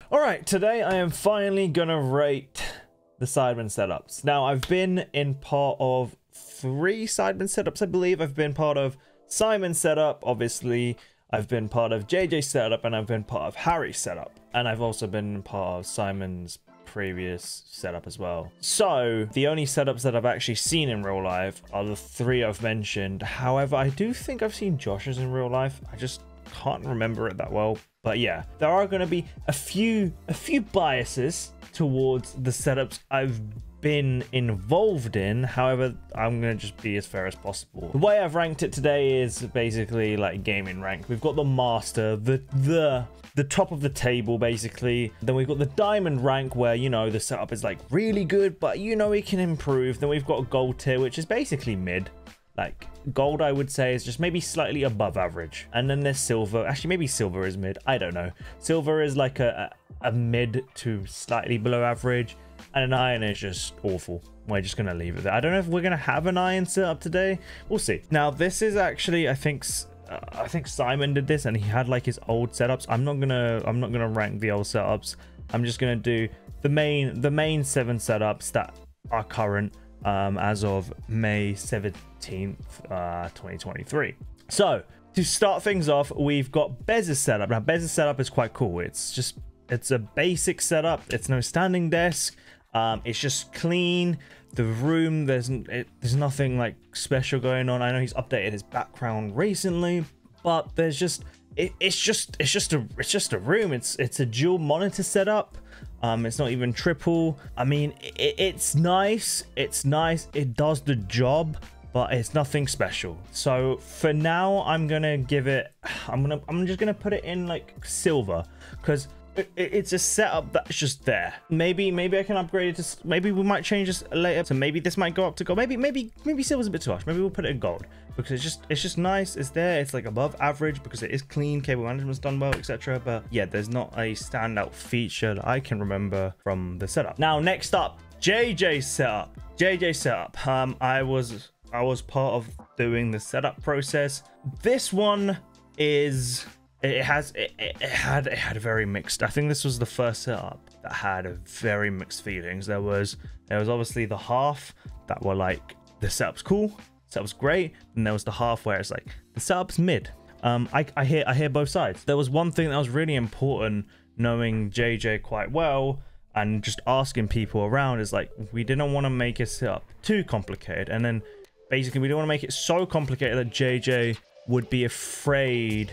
All right, today I am finally gonna rate the Sidemen setups. Now, I've been in part of 3 Sidemen setups, I believe. I've been part of Simon's setup, obviously. I've been part of JJ's setup, and I've been part of Harry's setup. And I've also been part of Simon's previous setup as well. So, the only setups that I've actually seen in real life are the 3 I've mentioned. However, I do think I've seen Josh's in real life. I just can't remember it that well. But yeah, there are going to be a few biases towards the setups I've been involved in. However, I'm going to just be as fair as possible. The way I've ranked it today is basically like gaming rank. We've got the master, the top of the table basically. Then we've got the diamond rank where, you know, the setup is like really good, but you know, it can improve. Then we've got a gold tier, which is basically mid. Like gold, I would say, is just maybe slightly above average. And then there's silver. Actually, maybe silver is mid. I don't know. Silver is like a mid to slightly below average. And an iron is just awful. We're just going to leave it there. I don't know if we're going to have an iron setup today. We'll see. Now, this is actually, I think Simon did this and he had like his old setups. I'm not gonna rank the old setups. I'm just gonna do the main 7 setups that are current as of May 17th, 2023. So to start things off, we've got Bez's setup. Now Bez's setup is quite cool. It's a basic setup. It's no standing desk. It's just clean. The room, there's nothing like special going on. I know he's updated his background recently, but there's just it's just a room. It's a dual monitor setup. It's not even triple. I mean, it's nice. It does the job, but it's nothing special. So for now, I'm just gonna put it in like silver, because it's a setup that's just there. Maybe I can upgrade it to, maybe we might change this later, so maybe this might go up to gold. Maybe silver's a bit too harsh. Maybe we'll put it in gold, because it's just nice. It's there. It's like above average because it is clean. Cable management's done well, etc. But yeah, there's not a standout feature that I can remember from the setup. Now, next up, JJ's setup. I was part of doing the setup process. This one is, it had a very mixed. I think this was the first setup that had a very mixed feelings. There was obviously the half that were like, the setup's cool, setup's great, and there was the half where it's like the setup's mid. I hear both sides. There was one thing that was really important, knowing JJ quite well and just asking people around, is like, we didn't want to make a setup too complicated, and then basically we didn't want to make it so complicated that JJ would be afraid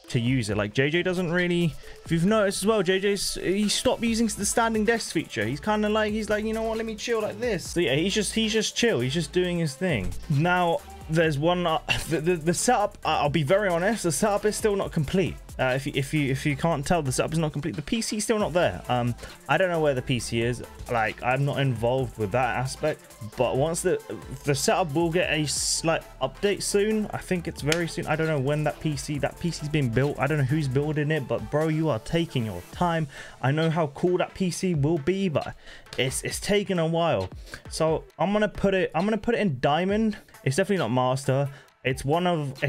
to use it. Like, JJ doesn't really, if you've noticed as well, he stopped using the standing desk feature. He's kind of like, he's like, you know what, let me chill like this. So yeah, he's just chill. He's just doing his thing. Now there's one, the setup, I'll be very honest, the setup is still not complete. If you can't tell, the setup is not complete. The PC is still not there. I don't know where the PC is. Like, I'm not involved with that aspect, but once the setup will get a slight update soon. I think it's very soon. I don't know when that PC's been built. I don't know who's building it, but bro, you are taking your time. I know how cool that PC will be, but it's taken a while. So I'm gonna put it in diamond. It's definitely not master. It's one of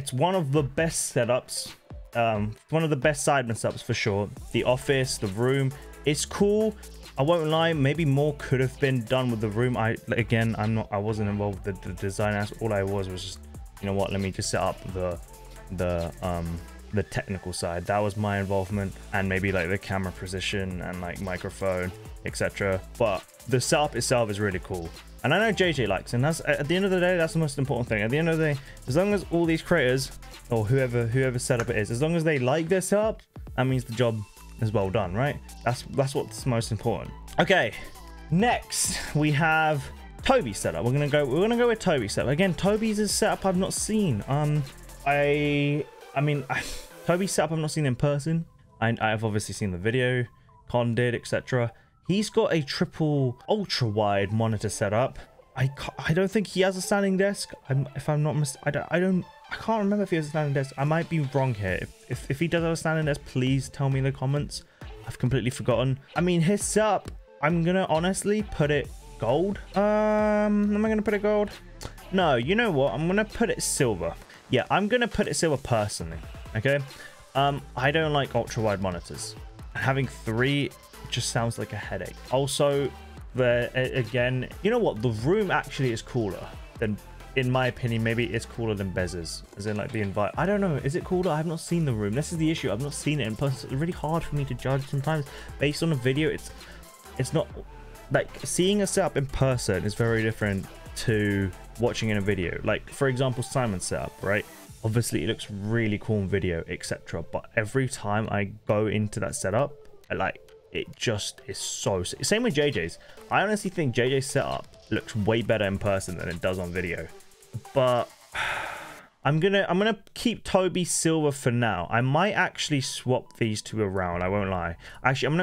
the best setups. One of the best Sidemen setups for sure. The office, the room, it's cool. I won't lie, maybe more could have been done with the room. I wasn't involved with the design. All I was just, you know what, let me just set up the technical side. That was my involvement, and maybe like the camera position and like microphone, etc. But the setup itself is really cool. And I know JJ likes it, and that's, at the end of the day, that's the most important thing. At the end of the day, as long as all these creators, or whoever setup it is, as long as they like their setup, that means the job is well done, right? That's what's most important. Okay, next we have Toby's setup. We're gonna go with Toby's setup. Again, Toby's is setup I've not seen. I mean, Toby's setup I've not seen in person. I've obviously seen the video, Con did, etc. He's got a triple ultra wide monitor setup. I don't think he has a standing desk. If I'm not mistaken, I can't remember if he has a standing desk. I might be wrong here. If he does have a standing desk, please tell me in the comments. I've completely forgotten. I mean, his setup, I'm gonna honestly put it gold. Am I gonna put it gold? No, you know what? I'm gonna put it silver. Yeah, I'm gonna put it silver personally. Okay. I don't like ultra wide monitors. Having 3 just sounds like a headache. Also, again, you know what? The room actually is cooler than, in my opinion, maybe it's cooler than Bez's. As in, like, the invite. I don't know. Is it cooler? I have not seen the room. This is the issue. I've not seen it in person. It's really hard for me to judge sometimes based on a video. It's not like seeing a setup in person is very different to watching in a video. Like, for example, Simon's setup, right? Obviously, it looks really cool in video, etc. But every time I go into that setup, it just is so same with JJ's. I honestly think JJ's setup looks way better in person than it does on video. But I'm gonna keep Toby Silver for now. I might actually swap these two around. I won't lie. Actually, I'm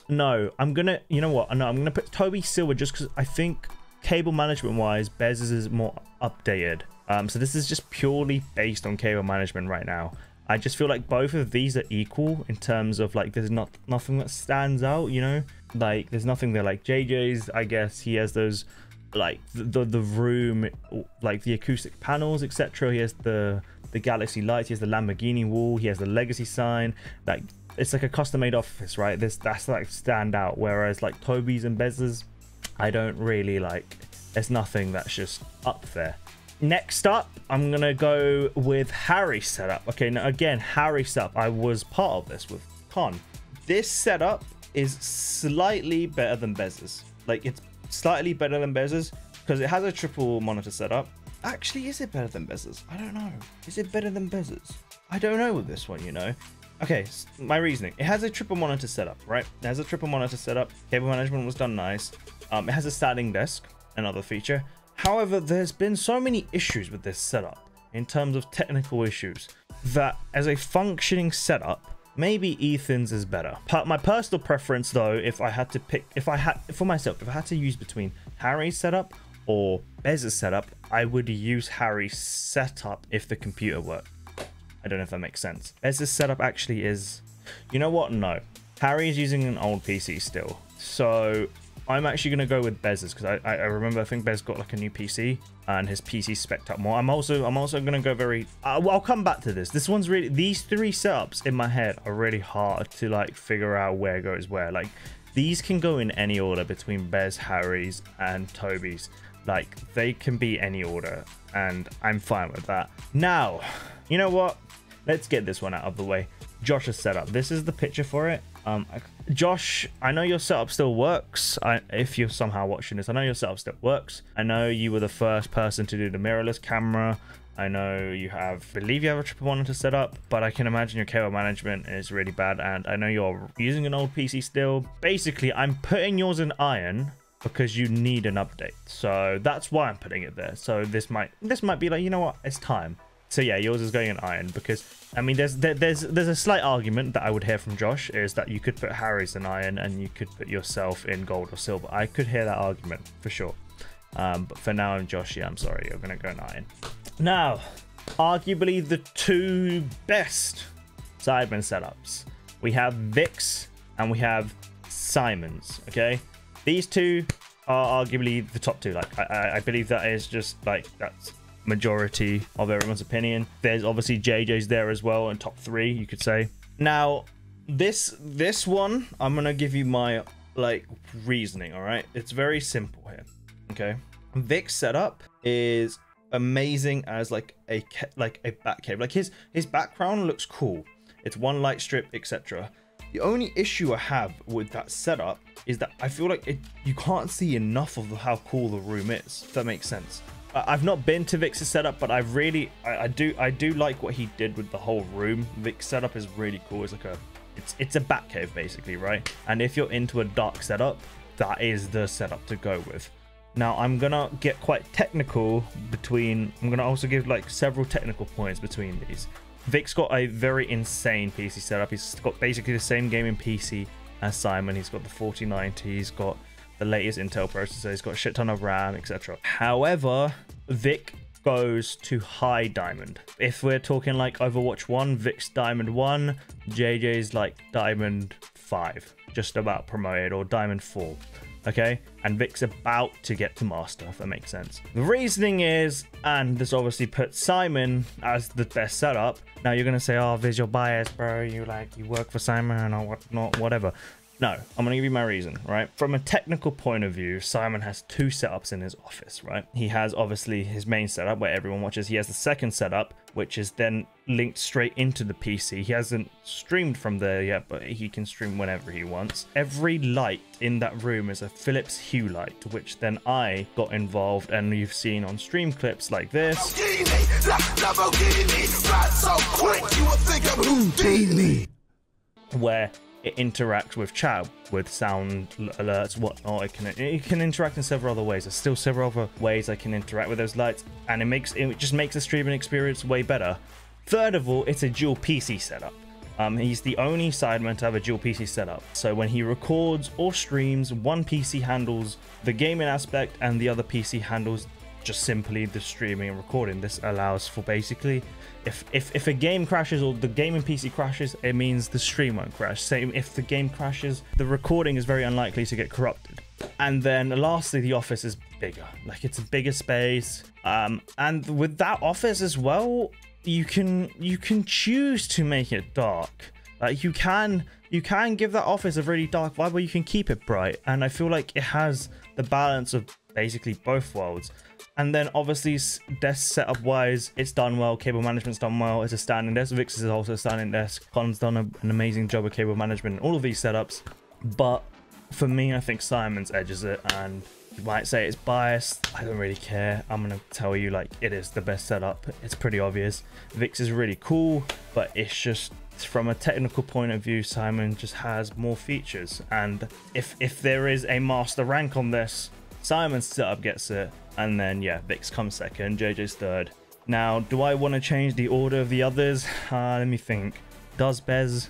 gonna you know what? No, I'm gonna put Toby Silver just because I think cable management wise, Bez's is more updated. So this is just purely based on cable management right now. I just feel like both of these are equal in terms of like there's nothing that stands out, you know, like there's nothing there. Like JJ's, I guess he has those like the room, like the acoustic panels, etc. He has the Galaxy lights, he has the Lamborghini wall, he has the legacy sign. Like it's like a custom made office, right? That's like stand out. Whereas like Toby's and Bez's, I don't really like. There's nothing that's just up there. Next up, I'm gonna go with Harry's setup. Okay, now again, Harry's setup. I was part of this with Con. This setup is slightly better than Bez's. Like, it's slightly better than Bez's because it has a triple monitor setup. Actually, is it better than Bez's? I don't know. Is it better than Bez's? I don't know with this one, you know. Okay, my reasoning. It has a triple monitor setup, right? It has a triple monitor setup. Cable management was done nice. It has a standing desk, another feature. However, there's been so many issues with this setup in terms of technical issues that as a functioning setup, maybe Ethan's is better. My personal preference though, if I had to use between Harry's setup or Bez's setup, I would use Harry's setup if the computer worked. I don't know if that makes sense. Bez's setup actually is, you know what? No, Harry's using an old PC still. So I'm actually going to go with Bez's because I remember I think Bez got like a new PC and his PC spec'd up more. I'm also going to go very well, I'll come back to this. This one's really, these three setups in my head are really hard to like figure out where goes where. Like these can go in any order between Bez, Harry's and Toby's. Like they can be any order and I'm fine with that. Now, you know what? Let's get this one out of the way. Josh's setup. This is the picture for it. Josh, I know your setup still works. If you're somehow watching this, I know your setup still works. I know you were the first person to do the mirrorless camera. I know you believe you have a triple monitor setup, but I can imagine your cable management is really bad. And I know you're using an old PC still. Basically, I'm putting yours in iron because you need an update. So that's why I'm putting it there. So this might be like, you know what, it's time. So yeah, yours is going in iron because I mean there's a slight argument that I would hear from Josh is that you could put Harry's in iron and you could put yourself in gold or silver. I could hear that argument for sure. But for now, Josh, yeah, I'm sorry, you're gonna go in iron. Now, arguably the two best Sidemen setups. We have Vic's and we have Simon's. Okay, these two are arguably the top two. Like I believe that is just like that's majority of everyone's opinion. There's obviously JJ's there as well in top three, you could say. Now this one, I'm gonna give you my like reasoning. All right, it's very simple here. Okay, Vic's setup is amazing as like a back cave. Like his background looks cool, it's one light strip, etc. The only issue I have with that setup is that I feel like you can't see enough of how cool the room is, if that makes sense. I've not been to Vic's setup, but I do like what he did with the whole room. Vic's setup is really cool. It's like it's a bat cave basically, right? And if you're into a dark setup, that is the setup to go with. Now I'm gonna get quite technical I'm gonna also give like several technical points between these. Vic's got a very insane PC setup. He's got basically the same gaming PC as Simon. He's got the 4090. He's got the latest Intel processor. He's got a shit ton of RAM, etc. However, Vic goes to high diamond. If we're talking like Overwatch 1, Vic's diamond 1, JJ's like diamond 5, just about promoted, or diamond 4. Okay, and Vic's about to get to master, if that makes sense. The reasoning is, and this obviously puts Simon as the best setup. Now you're gonna say, oh, visual bias, bro, you work for Simon or whatnot, whatever. No, I'm gonna give you my reason, right? From a technical point of view, Simon has two setups in his office, right? He has obviously his main setup where everyone watches. He has the second setup, which is then linked straight into the PC. He hasn't streamed from there yet, but he can stream whenever he wants. Every light in that room is a Philips Hue light, which then I got involved, and you've seen on stream clips like this, where it interacts with chat, with sound alerts, whatnot. It can interact in several other ways. There's still several other ways I can interact with those lights, and it just makes the streaming experience way better. Third of all, it's a dual PC setup. He's the only Sidemen to have a dual PC setup. So when he records or streams, one PC handles the gaming aspect and the other PC handles just simply the streaming and recording. This allows for basically, if a game crashes or the gaming PC crashes, it means the stream won't crash. Same if the game crashes, the recording is very unlikely to get corrupted. And then lastly, the office is bigger. Like, it's a bigger space. And with that office as well, you can choose to make it dark. Like, you can give that office a really dark vibe, or you can keep it bright. And I feel like it has the balance of basically both worlds. And then obviously desk setup wise, it's done well. Cable management's done well. It's a standing desk. Vix is also a standing desk. Con's done an amazing job with cable management and all of these setups. But for me, I think Simon's edges it, and you might say it's biased. I don't really care. I'm gonna tell you, like, it is the best setup. It's pretty obvious. Vix is really cool, but it's just, from a technical point of view, Simon just has more features. And if there is a master rank on this, Simon's setup gets it, and then yeah, Vix comes second, JJ's third. Now, do I want to change the order of the others? Let me think. Does Bez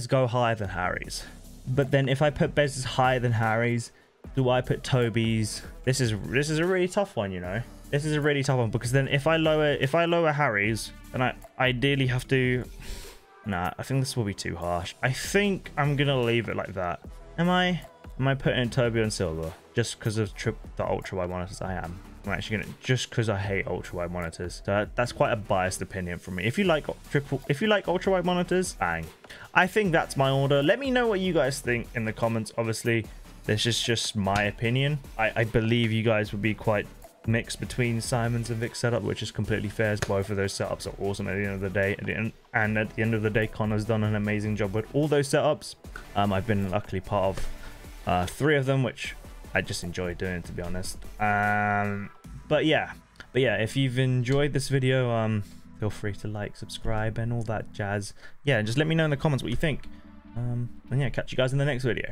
go higher than Harry's? But then if I put Bez's higher than Harry's, do I put Toby's? This is a really tough one, you know. This is a really tough one, because then if I lower Harry's, then I ideally have to. Nah, I think this will be too harsh. I think I'm gonna leave it like that. Am I putting Toby on silver just because of the ultra wide monitors? I am. I'm actually gonna, just because I hate ultra wide monitors. So that's quite a biased opinion from me. If you like ultra wide monitors, bang. I think that's my order. Let me know what you guys think in the comments. Obviously, this is just my opinion. I believe you guys would be quite mixed between Simon's and Vic's setup, which is completely fair, as both of those setups are awesome at the end of the day. And at the end of the day, Connor's done an amazing job with all those setups. I've been luckily part of 3 of them, which I just enjoy doing, to be honest. But yeah, if you've enjoyed this video, feel free to like, subscribe, and all that jazz. Yeah, just let me know in the comments what you think. And yeah, catch you guys in the next video.